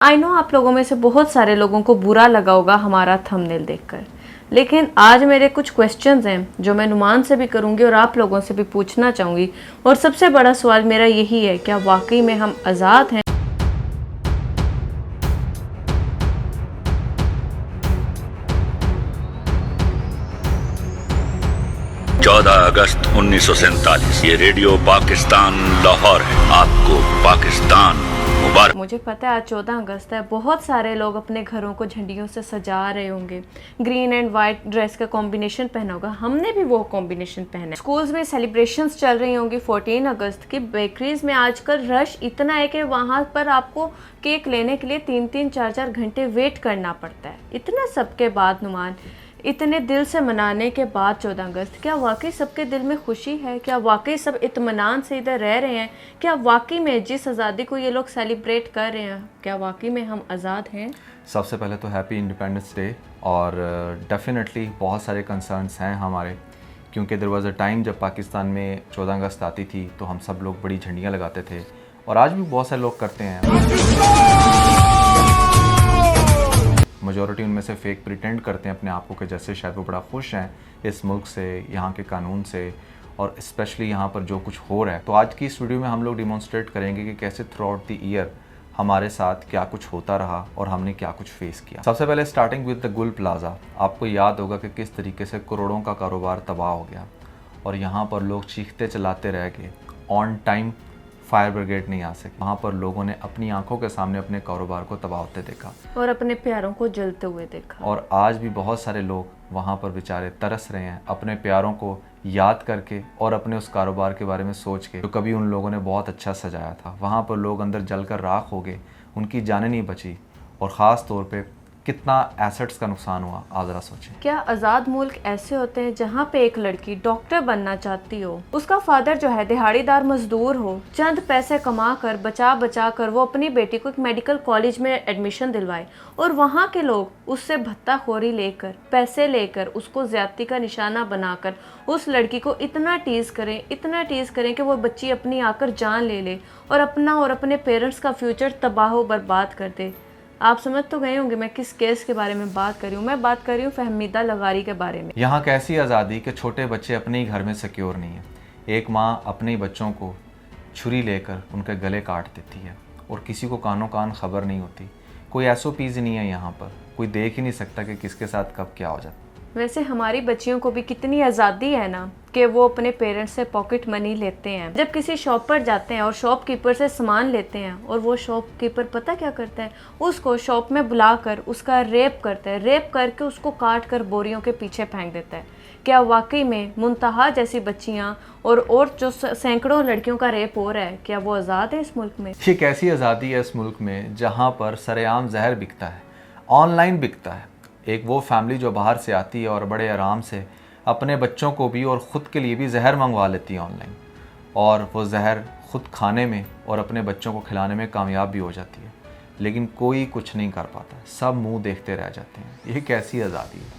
I know आप लोगों में से बहुत सारे लोगों को बुरा लगा होगा हमारा थंबनेल देखकर, लेकिन आज मेरे कुछ क्वेश्चंस हैं जो मैं नुमान से भी करूंगी और आप लोगों से भी पूछना चाहूँगी। और सबसे बड़ा सवाल मेरा यही है, क्या वाकई में हम आज़ाद हैं? 14 अगस्त 1947 ये रेडियो पाकिस्तान लाहौर है। आपको पाकिस्तान मुबारक। मुझे पता है आज 14 अगस्त है, बहुत सारे लोग अपने घरों को झंडियों से सजा रहे होंगे, ग्रीन एंड वाइट ड्रेस का कॉम्बिनेशन पहना होगा, हमने भी वो कॉम्बिनेशन पहना है। स्कूल्स में सेलिब्रेशंस चल रही होंगी 14 अगस्त की। बेकरीज में आजकल रश इतना है कि वहाँ पर आपको केक लेने के लिए 3-3 4-4 घंटे वेट करना पड़ता है। इतना सबके बाद नुमान, इतने दिल से मनाने के बाद 14 अगस्त, क्या वाकई सबके दिल में खुशी है? क्या वाकई सब इत्मीनान से इधर रह रहे हैं? क्या वाकई में जिस आज़ादी को ये लोग सेलिब्रेट कर रहे हैं, क्या वाकई में हम आज़ाद हैं? सबसे पहले तो हैप्पी इंडिपेंडेंस डे। और डेफिनेटली बहुत सारे कंसर्न्स हैं हमारे, क्योंकि देयर वाज अ टाइम जब पाकिस्तान में 14 अगस्त आती थी तो हम सब लोग बड़ी झंडियाँ लगाते थे, और आज भी बहुत सारे लोग करते हैं। मेजॉरिटी उनमें से फेक प्रिटेंड करते हैं अपने आप को कि जैसे शायद वो बड़ा खुश हैं इस मुल्क से, यहाँ के कानून से, और स्पेशली यहाँ पर जो कुछ हो रहा है। तो आज की इस वीडियो में हम लोग डिमॉन्स्ट्रेट करेंगे कि कैसे थ्रू आउट द ईयर हमारे साथ क्या कुछ होता रहा और हमने क्या कुछ फेस किया। सबसे पहले स्टार्टिंग विद द गुल प्लाजा। आपको याद होगा कि किस तरीके से करोड़ों का कारोबार तबाह हो गया और यहाँ पर लोग चीखते चलाते रह गए। ऑन टाइम फायर ब्रिगेड नहीं आ सकी। वहाँ पर लोगों ने अपनी आंखों के सामने अपने कारोबार को तबाह होते देखा और अपने प्यारों को जलते हुए देखा। और आज भी बहुत सारे लोग वहाँ पर बेचारे तरस रहे हैं अपने प्यारों को याद करके और अपने उस कारोबार के बारे में सोच के जो कभी उन लोगों ने बहुत अच्छा सजाया था। वहाँ पर लोग अंदर जलकर राख हो गए, उनकी जानें नहीं बची, और ख़ास तौर पे कितना एसेट्स का नुकसान हुआ आप ज़रा सोचें। क्या आज़ाद मुल्क ऐसे होते हैं जहाँ पे एक लड़की डॉक्टर बनना चाहती हो, उसका फादर जो है दिहाड़ीदार मजदूर हो, चंद पैसे कमा कर बचा बचा कर वो अपनी बेटी को एक मेडिकल कॉलेज में एडमिशन दिलवाए, और वहाँ के लोग उससे भत्ताखोरी लेकर, पैसे लेकर, उसको ज्यादती का निशाना बनाकर उस लड़की को इतना टीज़ करें कि वो बच्ची अपनी आकर जान ले ले और अपना और अपने पेरेंट्स का फ्यूचर तबाह बर्बाद कर दे। आप समझ तो गए होंगे मैं किस केस के बारे में बात कर रही हूँ। मैं बात कर रही हूँ फहमीदा लगारी के बारे में। यहाँ कैसी आज़ादी कि छोटे बच्चे अपने ही घर में सिक्योर नहीं है। एक माँ अपने ही बच्चों को छुरी लेकर उनके गले काट देती है और किसी को कानों कान खबर नहीं होती। कोई SOPs नहीं है यहाँ पर, कोई देख ही नहीं सकता कि किसके साथ कब क्या हो जाता। वैसे हमारी बच्चियों को भी कितनी आज़ादी है ना कि वो अपने पेरेंट्स से पॉकेट मनी लेते हैं। जब किसी शॉप पर जाते हैं और शॉपकीपर से सामान लेते हैं, और वो शॉपकीपर पता क्या करता है, उसको शॉप में बुलाकर उसका रेप करता है, रेप करके उसको काट कर बोरियों के पीछे फेंक देता है। क्या वाकई में मुंतहा जैसी बच्चियाँ और जो सैकड़ों लड़कियों का रेप हो रहा है, क्या वो आज़ाद है इस मुल्क में? ये कैसी आज़ादी है इस मुल्क में जहाँ पर सरेआम जहर बिकता है, ऑनलाइन बिकता है। एक वो फैमिली जो बाहर से आती है और बड़े आराम से अपने बच्चों को भी और ख़ुद के लिए भी जहर मंगवा लेती है ऑनलाइन, और वो जहर ख़ुद खाने में और अपने बच्चों को खिलाने में कामयाब भी हो जाती है, लेकिन कोई कुछ नहीं कर पाता, सब मुंह देखते रह जाते हैं। ये कैसी आज़ादी है?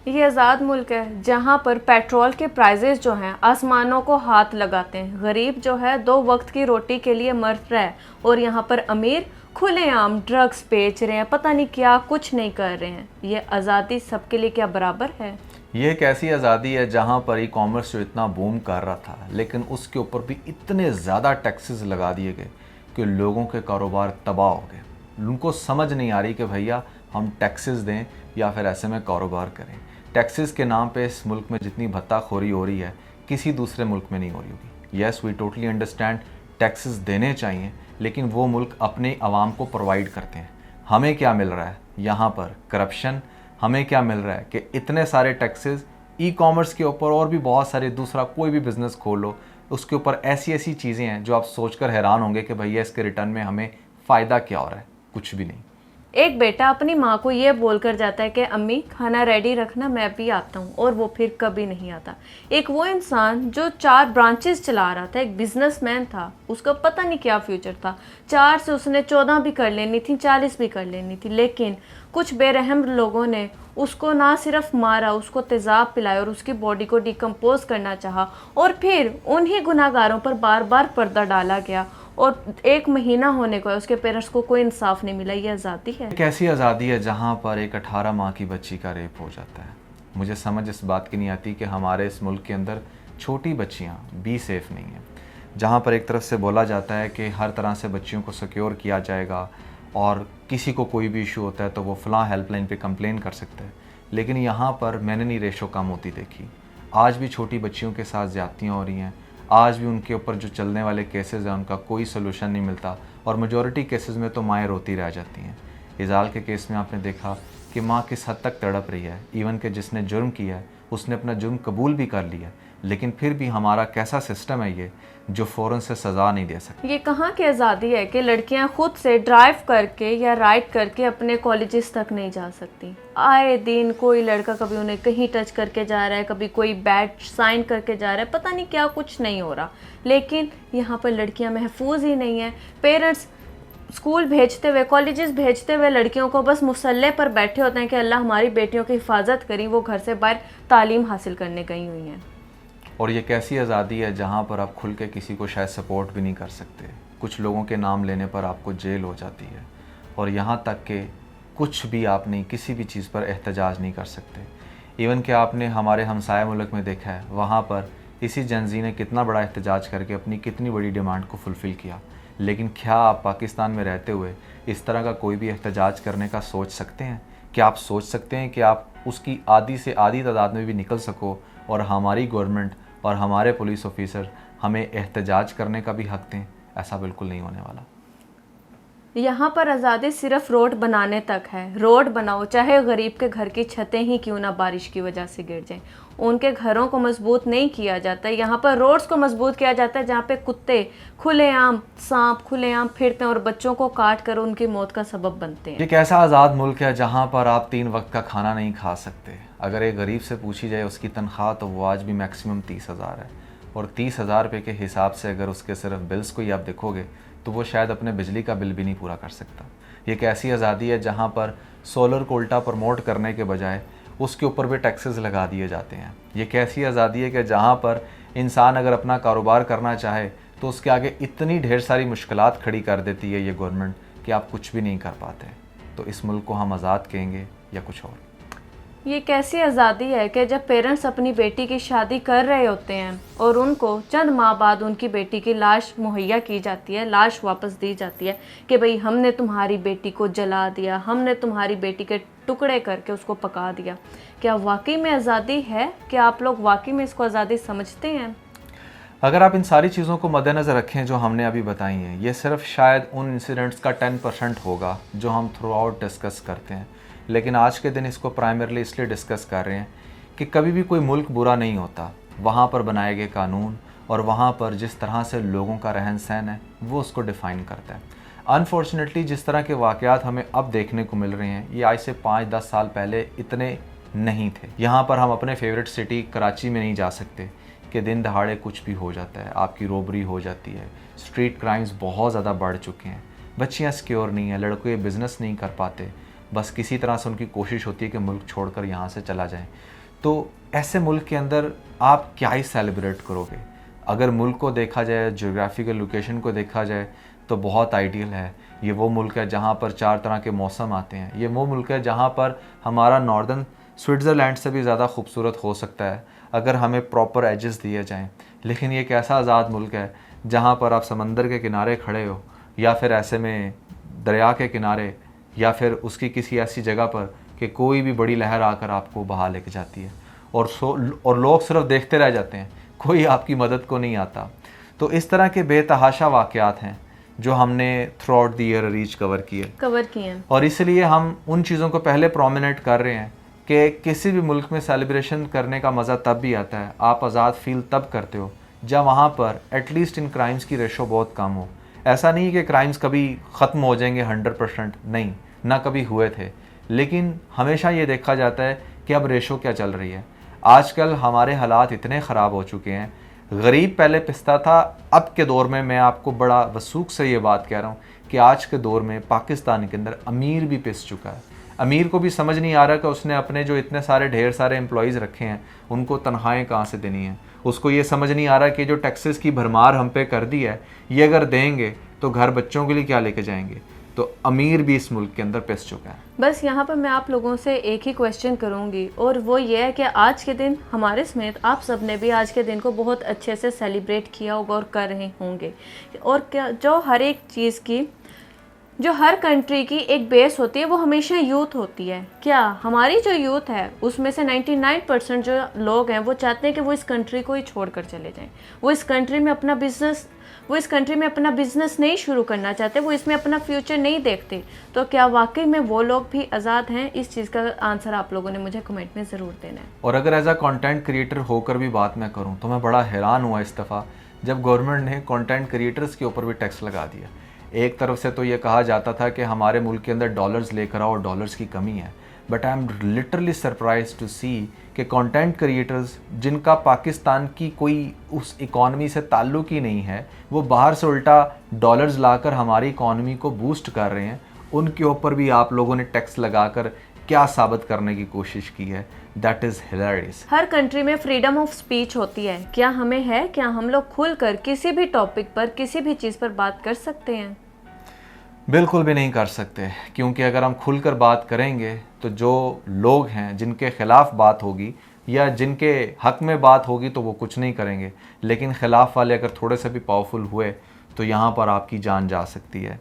ये आज़ाद मुल्क है जहाँ पर पेट्रोल के प्राइजेस जो हैं आसमानों को हाथ लगाते हैं। गरीब जो है 2 वक्त की रोटी के लिए मर रहा है, और यहाँ पर अमीर खुलेआम ड्रग्स बेच रहे हैं, पता नहीं क्या कुछ नहीं कर रहे हैं। ये आज़ादी सबके लिए क्या बराबर है? ये एक ऐसी आज़ादी है जहाँ पर ई-कॉमर्स जो इतना बूम कर रहा था, लेकिन उसके ऊपर भी इतने ज़्यादा टैक्सेस लगा दिए गए कि लोगों के कारोबार तबाह हो गए। उनको समझ नहीं आ रही कि भैया हम टैक्सेस दें या फिर ऐसे में कारोबार करें। टैक्सेस के नाम पे इस मुल्क में जितनी भत्ताखोरी हो रही है किसी दूसरे मुल्क में नहीं हो रही होगी। Yes, we totally understand taxes देने चाहिए, लेकिन वो मुल्क अपने आवाम को प्रोवाइड करते हैं। हमें क्या मिल रहा है यहाँ पर? करप्शन। हमें क्या मिल रहा है कि इतने सारे टैक्सेस ई-कॉमर्स के ऊपर, और भी बहुत सारे, दूसरा कोई भी बिज़नेस खोलो उसके ऊपर ऐसी ऐसी चीज़ें हैं जो आप सोचकर हैरान होंगे कि भैया इसके रिटर्न में हमें फ़ायदा क्या हो रहा है? कुछ भी नहीं। एक बेटा अपनी माँ को ये बोलकर जाता है कि अम्मी खाना रेडी रखना, मैं भी आता हूँ, और वो फिर कभी नहीं आता। एक वो इंसान जो 4 ब्रांचेस चला रहा था, एक बिजनेसमैन था, उसका पता नहीं क्या फ्यूचर था। 4 से उसने 14 भी कर लेनी थी, 40 भी कर लेनी थी, लेकिन कुछ बेरहम लोगों ने उसको ना सिर्फ मारा, उसको तेज़ाब पिलाया और उसकी बॉडी को डिकम्पोज करना चाहा, और फिर उन्हीं गुनाहगारों पर बार बार पर्दा डाला गया और 1 महीना होने को है, उसके पेरेंट्स को कोई इंसाफ नहीं मिला। ये आज़ादी है? एक ऐसी आज़ादी है जहाँ पर एक 18 माह की बच्ची का रेप हो जाता है। मुझे समझ इस बात की नहीं आती कि हमारे इस मुल्क के अंदर छोटी बच्चियाँ भी सेफ़ नहीं हैं, जहाँ पर एक तरफ से बोला जाता है कि हर तरह से बच्चियों को सिक्योर किया जाएगा और किसी को कोई भी इशू होता है तो वो फ़लाँ हेल्पलाइन पे कंप्लेन कर सकता है, लेकिन यहाँ पर मैंने नहीं रेशो कम होती देखी। आज भी छोटी बच्चियों के साथ ज़्यादतियाँ हो रही हैं, आज भी उनके ऊपर जो चलने वाले केसेस हैं उनका कोई सोल्यूशन नहीं मिलता और मेजॉरिटी केसेस में तो माएँ रोती रह जाती हैं। इज़ाल के केस में आपने देखा कि माँ किस हद तक तड़प रही है, इवन कि जिसने जुर्म किया है उसने अपना जुर्म कबूल भी कर लिया, लेकिन फिर भी हमारा कैसा सिस्टम है ये जो फ़ौरन से सज़ा नहीं दे सकता। ये कहाँ की आज़ादी है कि लड़कियां खुद से ड्राइव करके या राइड करके अपने कॉलेजेस तक नहीं जा सकती? आए दिन कोई लड़का कभी उन्हें कहीं टच करके जा रहा है, कभी कोई बैड साइन करके जा रहा है, पता नहीं क्या कुछ नहीं हो रहा, लेकिन यहाँ पर लड़कियाँ महफूज ही नहीं हैं। पेरेंट्स स्कूल भेजते हुए, कॉलेजेस भेजते हुए लड़कियों को बस मुसल्ले पर बैठे होते हैं कि अल्लाह हमारी बेटियों की हिफाजत करी, वो घर से बाहर तालीम हासिल करने गई हुई हैं। और ये कैसी आज़ादी है जहाँ पर आप खुल के किसी को शायद सपोर्ट भी नहीं कर सकते। कुछ लोगों के नाम लेने पर आपको जेल हो जाती है और यहाँ तक कि कुछ भी आप नहीं, किसी भी चीज़ पर एहतजाज नहीं कर सकते। इवन कि आपने हमारे हमसाया मुल्क में देखा है, वहाँ पर इसी जनजी ने कितना बड़ा एहतजाज करके अपनी कितनी बड़ी डिमांड को फुलफ़िल किया, लेकिन क्या आप पाकिस्तान में रहते हुए इस तरह का कोई भी एहतजाज करने का सोच सकते हैं? क्या आप सोच सकते हैं कि आप उसकी आधी से आधी तादाद में भी निकल सको और हमारी गवर्नमेंट और हमारे पुलिस ऑफिसर हमें एहतजाज करने का भी हक दें? ऐसा बिल्कुल नहीं होने वाला। यहाँ पर आज़ादी सिर्फ रोड बनाने तक है। रोड बनाओ, चाहे गरीब के घर की छतें ही क्यों ना बारिश की वजह से गिर जाएं, उनके घरों को मजबूत नहीं किया जाता। यहाँ पर रोड्स को मजबूत किया जाता है जहाँ पे कुत्ते खुलेआम, सांप खुलेआम फिरते हैं और बच्चों को काट कर उनकी मौत का सबब बनते हैं। ये कैसा आज़ाद मुल्क है जहाँ पर आप 3 वक्त का खाना नहीं खा सकते। अगर एक गरीब से पूछी जाए उसकी तनख्वाह तो वो आज भी मैक्सिमम 30,000 है, और 30,000 रुपये के हिसाब से अगर उसके सिर्फ बिल्स को ही आप देखोगे तो वो शायद अपने बिजली का बिल भी नहीं पूरा कर सकता। ये कैसी आज़ादी है जहाँ पर सोलर को उल्टा प्रमोट करने के बजाय उसके ऊपर भी टैक्सेस लगा दिए जाते हैं। ये कैसी आज़ादी है कि जहाँ पर इंसान अगर अपना कारोबार करना चाहे तो उसके आगे इतनी ढेर सारी मुश्किलात खड़ी कर देती है ये गवर्नमेंट कि आप कुछ भी नहीं कर पाते। तो इस मुल्क को हम आज़ाद कहेंगे या कुछ और? ये कैसी आज़ादी है कि जब पेरेंट्स अपनी बेटी की शादी कर रहे होते हैं और उनको चंद माह बाद उनकी बेटी की लाश मुहैया की जाती है, लाश वापस दी जाती है कि भाई हमने तुम्हारी बेटी को जला दिया, हमने तुम्हारी बेटी के टुकड़े करके उसको पका दिया। क्या वाकई में आज़ादी है? क्या आप लोग वाकई में इसको आज़ादी समझते हैं? अगर आप इन सारी चीज़ों को मद्देनज़र रखें जो हमने अभी बताई हैं, ये सिर्फ शायद उन इंसिडेंट्स का 10% होगा जो हम थ्रू आउट डिस्कस करते हैं, लेकिन आज के दिन इसको प्राइमरली इसलिए डिस्कस कर रहे हैं कि कभी भी कोई मुल्क बुरा नहीं होता। वहाँ पर बनाए गए कानून और वहाँ पर जिस तरह से लोगों का रहन सहन है वो उसको डिफ़ाइन करता है। अनफॉर्चुनेटली जिस तरह के वाक़यात हमें अब देखने को मिल रहे हैं ये आज से 5-10 साल पहले इतने नहीं थे। यहाँ पर हम अपने फेवरेट सिटी कराची में नहीं जा सकते कि दिन दहाड़े कुछ भी हो जाता है, आपकी रोबरी हो जाती है, स्ट्रीट क्राइम्स बहुत ज़्यादा बढ़ चुके हैं, बच्चियाँ सिक्योर नहीं हैं, लड़के बिज़नेस नहीं कर पाते, बस किसी तरह से उनकी कोशिश होती है कि मुल्क छोड़कर यहाँ से चला जाएं। तो ऐसे मुल्क के अंदर आप क्या ही सेलिब्रेट करोगे? अगर मुल्क को देखा जाए, ज्योग्राफिकल लोकेशन को देखा जाए तो बहुत आइडियल है। ये वो मुल्क है जहाँ पर 4 तरह के मौसम आते हैं। ये वो मुल्क है जहाँ पर हमारा नॉर्दर्न स्विट्ज़रलैंड से भी ज़्यादा खूबसूरत हो सकता है अगर हमें प्रॉपर एजेस दिए जाएं। लेकिन ये एक ऐसा आज़ाद मुल्क है जहाँ पर आप समंदर के किनारे खड़े हो या फिर ऐसे में दरिया के किनारे या फिर उसकी किसी ऐसी जगह पर कि कोई भी बड़ी लहर आकर आपको बहा लेके जाती है और लोग सिर्फ देखते रह जाते हैं, कोई आपकी मदद को नहीं आता। तो इस तरह के बेतहाशा वाक़यात हैं जो हमने through out the year reach cover किए और इसलिए हम उन चीज़ों को पहले प्रोमिनेट कर रहे हैं कि किसी भी मुल्क में सेलिब्रेशन करने का मज़ा तब भी आता है, आप आज़ाद फील तब करते हो जब वहाँ पर एटलीस्ट इन क्राइम्स की रेशो बहुत कम हो। ऐसा नहीं कि क्राइम्स कभी ख़त्म हो जाएंगे 100%, नहीं, ना कभी हुए थे, लेकिन हमेशा ये देखा जाता है कि अब रेशो क्या चल रही है। आजकल हमारे हालात इतने ख़राब हो चुके हैं, गरीब पहले पिसता था, अब के दौर में मैं आपको बड़ा वसूख से ये बात कह रहा हूँ कि आज के दौर में पाकिस्तान के अंदर अमीर भी पिस चुका है। अमीर को भी समझ नहीं आ रहा कि उसने अपने जो इतने सारे ढेर सारे एम्प्लॉयज़ रखे हैं उनको तनख्वाहें कहाँ से देनी है, उसको ये समझ नहीं आ रहा कि जो टैक्सेस की भरमार हम पे कर दी है, ये अगर देंगे तो घर बच्चों के लिए क्या लेके जाएंगे। तो अमीर भी इस मुल्क के अंदर पिस चुका है। बस यहाँ पर मैं आप लोगों से एक ही क्वेश्चन करूँगी, और वो ये है कि आज के दिन हमारे समेत आप सब ने भी आज के दिन को बहुत अच्छे से सेलिब्रेट किया होगा और कर रहे होंगे। और क्या जो हर एक चीज़ की, जो हर कंट्री की एक बेस होती है, वो हमेशा यूथ होती है। क्या हमारी जो यूथ है उसमें से 99% जो लोग हैं वो चाहते हैं कि वो इस कंट्री को ही छोड़कर चले जाएं। वो इस कंट्री में अपना बिजनेस नहीं शुरू करना चाहते, वो इसमें अपना फ्यूचर नहीं देखते। तो क्या वाकई में वो लोग भी आज़ाद हैं? इस चीज़ का आंसर आप लोगों ने मुझे कमेंट में ज़रूर देना है। और अगर एज अ कंटेंट क्रिएटर होकर भी बात मैं करूं तो मैं बड़ा हैरान हुआ इस दफ़ा जब गवर्नमेंट ने कंटेंट क्रिएटर्स के ऊपर भी टैक्स लगा दिया। एक तरफ से तो ये कहा जाता था कि हमारे मुल्क के अंदर डॉलर्स लेकर आओ और डॉलर्स की कमी है, but I am literally surprise to see कि कंटेंट क्रिएटर्स जिनका पाकिस्तान की कोई उस इकॉनमी से ताल्लुक ही नहीं है, वो बाहर से उल्टा डॉलर्स लाकर हमारी इकॉनमी को बूस्ट कर रहे हैं, उनके ऊपर भी आप लोगों ने टैक्स लगाकर क्या साबित करने की कोशिश की है। That is hilarious. Her country में फ्रीडम ऑफ स्पीच होती है, क्या हमें है? क्या हम लोग खुलकर किसी भी टॉपिक पर, किसी भी चीज़ पर बात कर सकते हैं? बिल्कुल भी नहीं कर सकते, क्योंकि अगर हम खुलकर बात करेंगे तो जो लोग हैं जिनके ख़िलाफ़ बात होगी या जिनके हक़ में बात होगी तो वो कुछ नहीं करेंगे, लेकिन ख़िलाफ़ वाले अगर थोड़े से भी पावरफुल हुए तो यहाँ पर आपकी जान जा सकती है।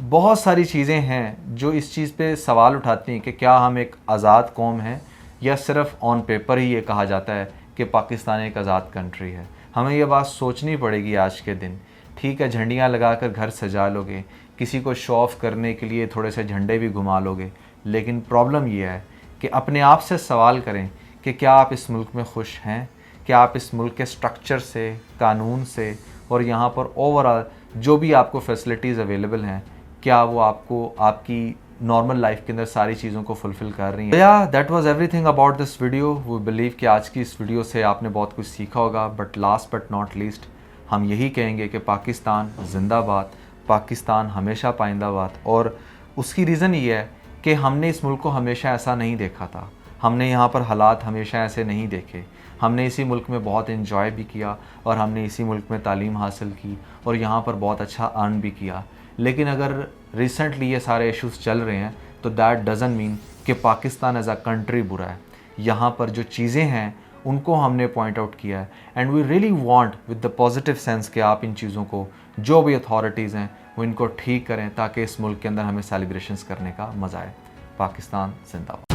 बहुत सारी चीज़ें हैं जो इस चीज़ पे सवाल उठाती हैं कि क्या हम एक आज़ाद कौम हैं या सिर्फ़ ऑन पेपर ही ये कहा जाता है कि पाकिस्तान एक आज़ाद कंट्री है। हमें ये बात सोचनी पड़ेगी आज के दिन। ठीक है, झंडियाँ लगाकर घर सजा लोगे, किसी को शो ऑफ करने के लिए थोड़े से झंडे भी घुमा लोगे, लेकिन प्रॉब्लम ये है कि अपने आप से सवाल करें कि क्या आप इस मुल्क में खुश हैं? क्या आप इस मुल्क के स्ट्रक्चर से, कानून से और यहाँ पर ओवरऑल जो भी आपको फैसिलिटीज़ अवेलेबल हैं, क्या वो आपको आपकी नॉर्मल लाइफ के अंदर सारी चीज़ों को फुलफ़िल कर रही हैं? या that was everything about this video. We believe कि आज की इस वीडियो से आपने बहुत कुछ सीखा होगा। But last but not least हम यही कहेंगे कि पाकिस्तान जिंदाबाद, पाकिस्तान हमेशा पाइंदाबाद। और उसकी रीज़न ये है कि हमने इस मुल्क को हमेशा ऐसा नहीं देखा था, हमने यहाँ पर हालात हमेशा ऐसे नहीं देखे। हमने इसी मुल्क में बहुत इन्जॉय भी किया और हमने इसी मुल्क में तालीम हासिल की और यहाँ पर बहुत अच्छा अर्न भी किया। लेकिन अगर रिसेंटली ये सारे इश्यूज़ चल रहे हैं तो दैट डज़न्ट मीन कि पाकिस्तान एज अ कंट्री बुरा है। यहाँ पर जो चीज़ें हैं उनको हमने पॉइंट आउट किया है and we really want with the positive sense कि आप इन चीज़ों को, जो भी अथॉरिटीज़ हैं वो इनको ठीक करें ताकि इस मुल्क के अंदर हमें सेलिब्रेशंस करने का मज़ा आए। पाकिस्तान जिंदाबाद।